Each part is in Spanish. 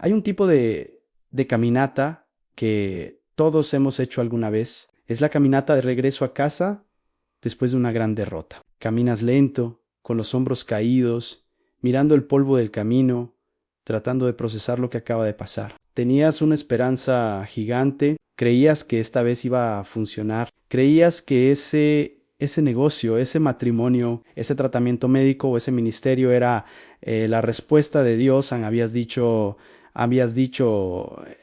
Hay un tipo de caminata que todos hemos hecho alguna vez. Es la caminata de regreso a casa después de una gran derrota. Caminas lento, con los hombros caídos, mirando el polvo del camino, tratando de procesar lo que acaba de pasar. Tenías una esperanza gigante, creías que esta vez iba a funcionar, creías que ese negocio, ese matrimonio, ese tratamiento médico o ese ministerio era la respuesta de Dios. Habías dicho,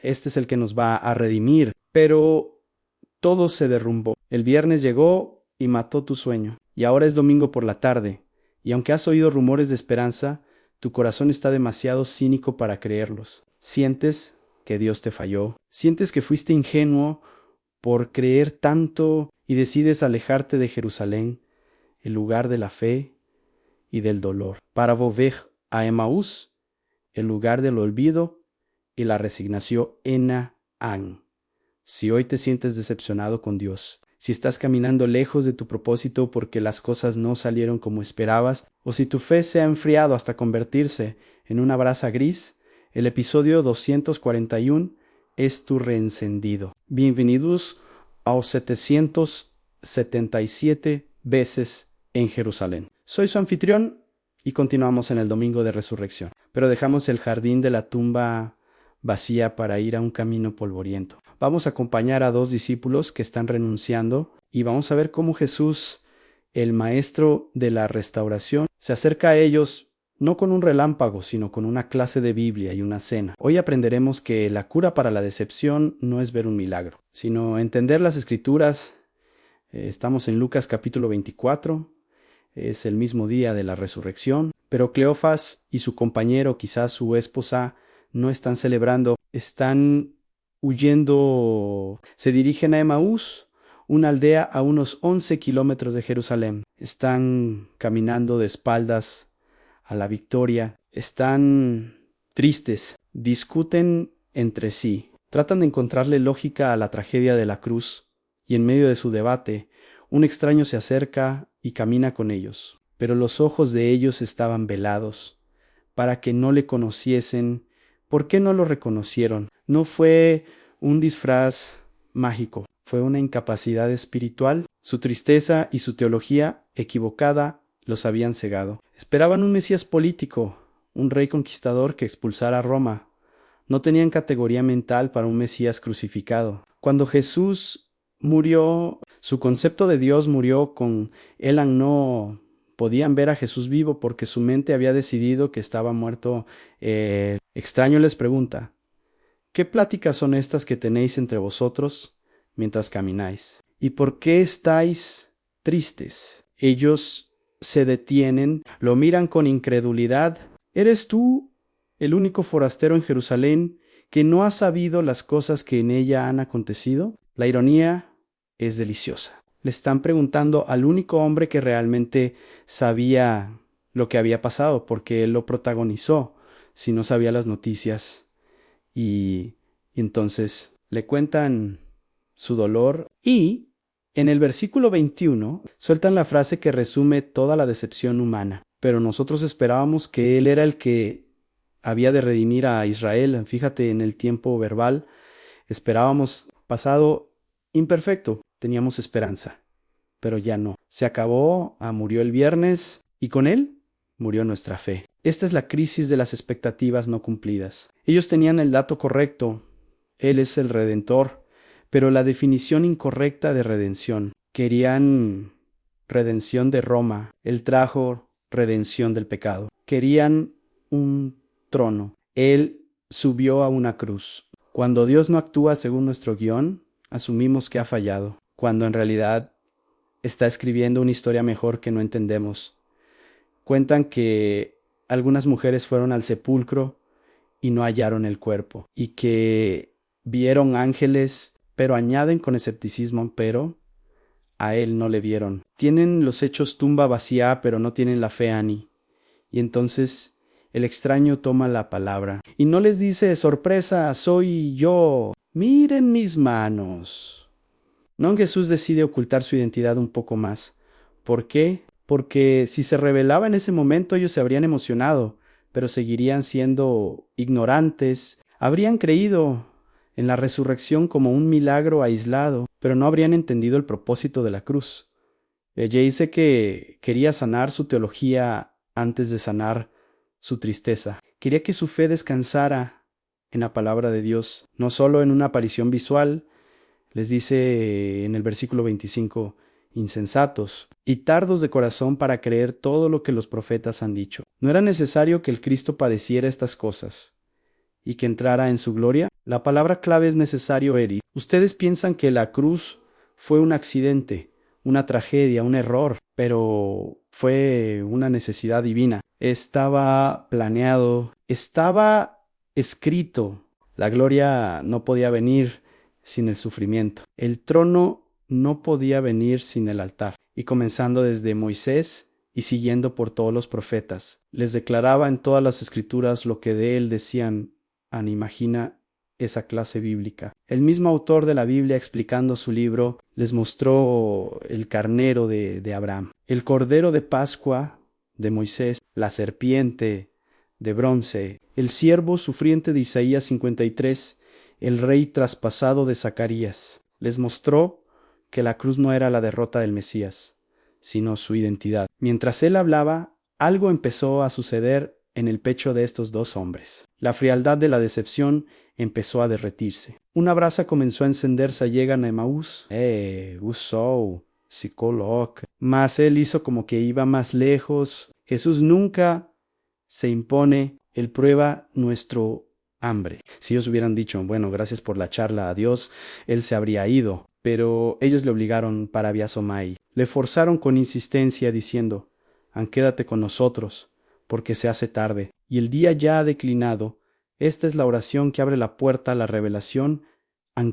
este es el que nos va a redimir, pero todo se derrumbó. El viernes llegó y mató tu sueño, y ahora es domingo por la tarde, y aunque has oído rumores de esperanza, tu corazón está demasiado cínico para creerlos. Sientes que Dios te falló, sientes que fuiste ingenuo por creer tanto y decides alejarte de Jerusalén, el lugar de la fe y del dolor, para volver a Emaús, el lugar del olvido y la resignación en An. Si hoy te sientes decepcionado con Dios, si estás caminando lejos de tu propósito porque las cosas no salieron como esperabas, o si tu fe se ha enfriado hasta convertirse en una brasa gris, el episodio 241 es tu reencendido. Bienvenidos a 777 veces en Jerusalén. Soy su anfitrión y continuamos en el domingo de resurrección, pero dejamos el jardín de la tumba vacía para ir a un camino polvoriento. Vamos a acompañar a dos discípulos que están renunciando y vamos a ver cómo Jesús, el maestro de la restauración, se acerca a ellos no con un relámpago, sino con una clase de Biblia y una cena. Hoy aprenderemos que la cura para la decepción no es ver un milagro, sino entender las Escrituras. Estamos en Lucas capítulo 24, es el mismo día de la resurrección, pero Cleofas y su compañero, quizás su esposa, no están celebrando, están huyendo. Se dirigen a Emaús, una aldea a unos 11 kilómetros de Jerusalén. Están caminando de espaldas a la victoria. Están tristes, discuten entre sí, tratan de encontrarle lógica a la tragedia de la cruz, y en medio de su debate, un extraño se acerca y camina con ellos. Pero los ojos de ellos estaban velados, para que no le conociesen. ¿Por qué no lo reconocieron? No fue un disfraz mágico, fue una incapacidad espiritual. Su tristeza y su teología equivocada los habían cegado. Esperaban un Mesías político, un rey conquistador que expulsara a Roma. No tenían categoría mental para un Mesías crucificado. Cuando Jesús murió, su concepto de Dios murió con Elan. No podían ver a Jesús vivo porque su mente había decidido que estaba muerto. Extraño les pregunta: ¿qué pláticas son estas que tenéis entre vosotros mientras camináis? ¿Y por qué estáis tristes? Ellos se detienen, lo miran con incredulidad. ¿Eres tú el único forastero en Jerusalén que no ha sabido las cosas que en ella han acontecido? La ironía es deliciosa. Le están preguntando al único hombre que realmente sabía lo que había pasado, porque él lo protagonizó. Si no sabía las noticias, y entonces le cuentan su dolor, y en el versículo 21 sueltan la frase que resume toda la decepción humana. Pero nosotros esperábamos que él era el que había de redimir a Israel. Fíjate en el tiempo verbal, esperábamos pasado imperfecto, teníamos esperanza, pero ya no. Se acabó, murió el viernes, y con él murió nuestra fe. Esta es la crisis de las expectativas no cumplidas. Ellos tenían el dato correcto, Él es el Redentor, pero la definición incorrecta de redención. Querían redención de Roma, Él trajo redención del pecado. Querían un trono, Él subió a una cruz. Cuando Dios no actúa según nuestro guión, asumimos que ha fallado, cuando en realidad está escribiendo una historia mejor que no entendemos. Cuentan que algunas mujeres fueron al sepulcro y no hallaron el cuerpo, y que vieron ángeles, pero añaden con escepticismo, pero a él no le vieron. Tienen los hechos tumba vacía, pero no tienen la fe, Ani. Y entonces el extraño toma la palabra y no les dice: sorpresa, soy yo, miren mis manos. No, Jesús decide ocultar su identidad un poco más. ¿Por qué? Porque si se revelaba en ese momento, ellos se habrían emocionado, pero seguirían siendo ignorantes, Habrían creído en la resurrección como un milagro aislado, pero no habrían entendido el propósito de la cruz. Ella dice que quería sanar su teología antes de sanar su tristeza. Quería que su fe descansara en la palabra de Dios, no solo en una aparición visual. Les dice en el versículo 25, insensatos y tardos de corazón para creer todo lo que los profetas han dicho. ¿No era necesario que el Cristo padeciera estas cosas y que entrara en su gloria? La palabra clave es necesario, Eri. Ustedes piensan que la cruz fue un accidente, una tragedia, un error, pero fue una necesidad divina. Estaba planeado, estaba escrito. La gloria no podía venir sin el sufrimiento. El trono no podía venir sin el altar. Y comenzando desde Moisés y siguiendo por todos los profetas, les declaraba en todas las escrituras lo que de él decían. Imagina esa clase bíblica. El mismo autor de la Biblia, explicando su libro, les mostró el carnero de Abraham, el cordero de Pascua de Moisés, la serpiente de bronce, el siervo sufriente de Isaías 53, el rey traspasado de Zacarías. Les mostró que la cruz no era la derrota del Mesías, sino su identidad. Mientras él hablaba, algo empezó a suceder en el pecho de estos dos hombres. La frialdad de la decepción empezó a derretirse. Una brasa comenzó a encenderse allá en Emaús. Usó, se coloca. Mas él hizo como que iba más lejos. Jesús nunca se impone, él prueba nuestro hambre. Si ellos hubieran dicho, bueno, gracias por la charla, adiós, él se habría ido. Pero ellos le obligaron para Biasomai. Le forzaron con insistencia diciendo, quédate con nosotros, porque se hace tarde, y el día ya ha declinado. Esta es la oración que abre la puerta a la revelación.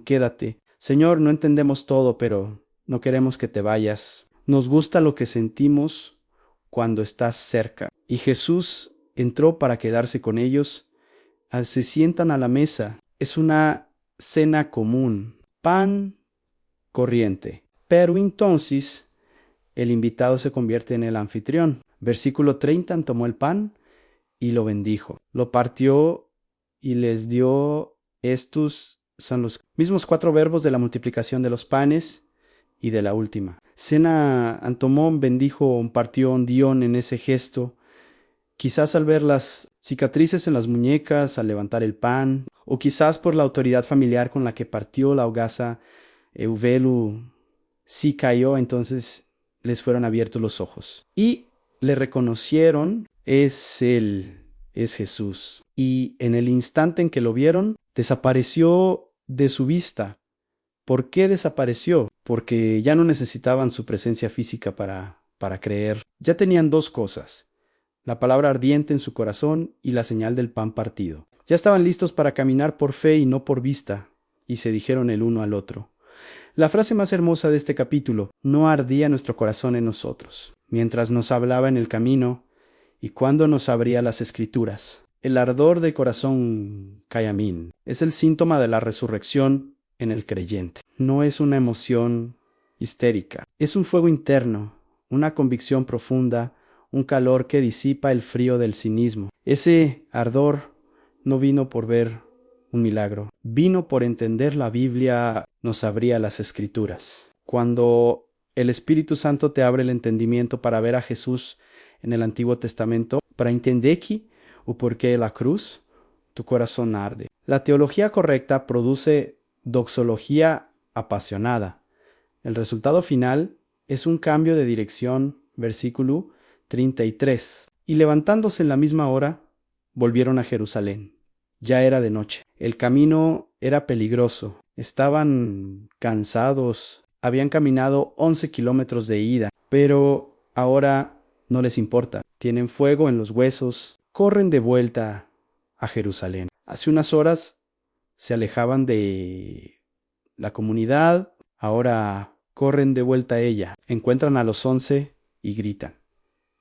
Quédate. Señor, no entendemos todo, pero no queremos que te vayas. Nos gusta lo que sentimos cuando estás cerca. Y Jesús entró para quedarse con ellos. Se sientan a la mesa. Es una cena común. Pan corriente. Pero entonces el invitado se convierte en el anfitrión. Versículo 30, tomó el pan y lo bendijo. Lo partió y les dio. Estos son los mismos 4 verbos de la multiplicación de los panes y de la última. Cena Antomón bendijo, partió un dión en ese gesto. Quizás al ver las cicatrices en las muñecas, al levantar el pan, o quizás por la autoridad familiar con la que partió la hogaza, Euvelu sí cayó, entonces les fueron abiertos los ojos. Y le reconocieron, es él, es Jesús. Y en el instante en que lo vieron, desapareció de su vista. ¿Por qué desapareció? Porque ya no necesitaban su presencia física para creer. Ya tenían 2 cosas, la palabra ardiente en su corazón y la señal del pan partido. Ya estaban listos para caminar por fe y no por vista, y se dijeron el uno al otro. La frase más hermosa de este capítulo: no ardía nuestro corazón en nosotros, mientras nos hablaba en el camino y cuando nos abría las escrituras. El ardor de corazón, Kayamín, es el síntoma de la resurrección en el creyente. No es una emoción histérica, es un fuego interno, una convicción profunda, un calor que disipa el frío del cinismo. Ese ardor no vino por ver un milagro, vino por entender la Biblia, nos abría las escrituras. Cuando el Espíritu Santo te abre el entendimiento para ver a Jesús en el Antiguo Testamento, para entender o por qué la cruz, tu corazón arde. La teología correcta produce doxología apasionada. El resultado final es un cambio de dirección, versículo 33. Y levantándose en la misma hora, volvieron a Jerusalén. Ya era de noche. El camino era peligroso. Estaban cansados. Habían caminado 11 kilómetros de ida, pero ahora no les importa. Tienen fuego en los huesos. Corren de vuelta a Jerusalén. Hace unas horas se alejaban de la comunidad. Ahora corren de vuelta a ella. Encuentran a los 11 y gritan: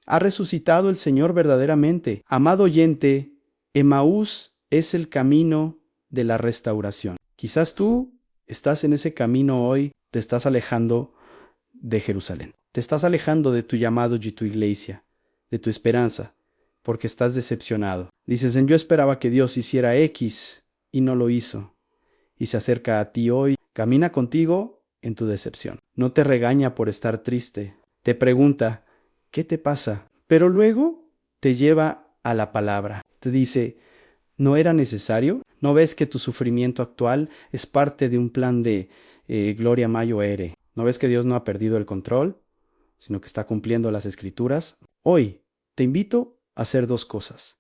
ha resucitado el Señor verdaderamente. Amado oyente, Emaús es el camino de la restauración. Quizás tú estás en ese camino hoy, te estás alejando de Jerusalén. Te estás alejando de tu llamado y tu iglesia, de tu esperanza, porque estás decepcionado. Dices, yo esperaba que Dios hiciera X y no lo hizo, y se acerca a ti hoy, camina contigo en tu decepción. No te regaña por estar triste, te pregunta, ¿qué te pasa? Pero luego te lleva a la palabra. Te dice, ¿no era necesario? ¿No ves que tu sufrimiento actual es parte de un plan de Gloria Mayo Ere? ¿No ves que Dios no ha perdido el control, sino que está cumpliendo las escrituras? Hoy te invito a hacer dos cosas.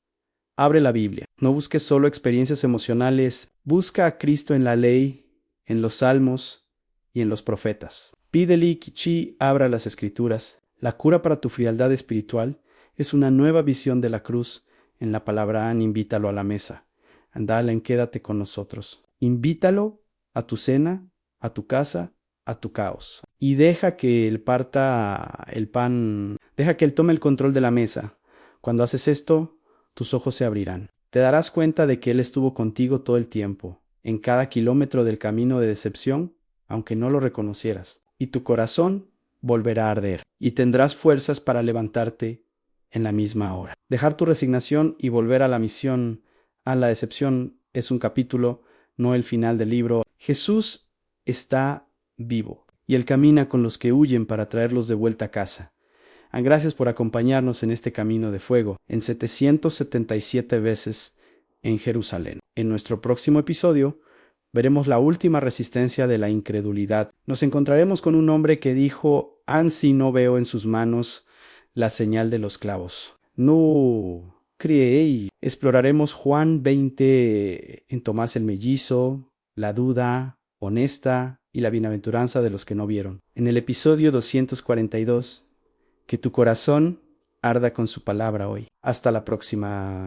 Abre la Biblia. No busques solo experiencias emocionales. Busca a Cristo en la ley, en los salmos y en los profetas. Pídele que Chi abra las escrituras. La cura para tu frialdad espiritual es una nueva visión de la cruz. En la palabra invítalo a la mesa. Andale, quédate con nosotros. Invítalo a tu cena, a tu casa, a tu caos. Y deja que él parta el pan, deja que él tome el control de la mesa. Cuando haces esto, tus ojos se abrirán. Te darás cuenta de que Él estuvo contigo todo el tiempo, en cada kilómetro del camino de decepción, aunque no lo reconocieras. Y tu corazón volverá a arder, y tendrás fuerzas para levantarte en la misma hora. Dejar tu resignación y volver a la misión, a la decepción, es un capítulo, no el final del libro. Jesús está vivo, y Él camina con los que huyen para traerlos de vuelta a casa. Gracias por acompañarnos en este camino de fuego, en 777 veces en Jerusalén. En nuestro próximo episodio veremos la última resistencia de la incredulidad. Nos encontraremos con un hombre que dijo, ansí no veo en sus manos la señal de los clavos. No creí. Exploraremos Juan 20 en Tomás el Mellizo, la duda honesta y la bienaventuranza de los que no vieron. En el episodio 242, que tu corazón arda con su palabra hoy. Hasta la próxima.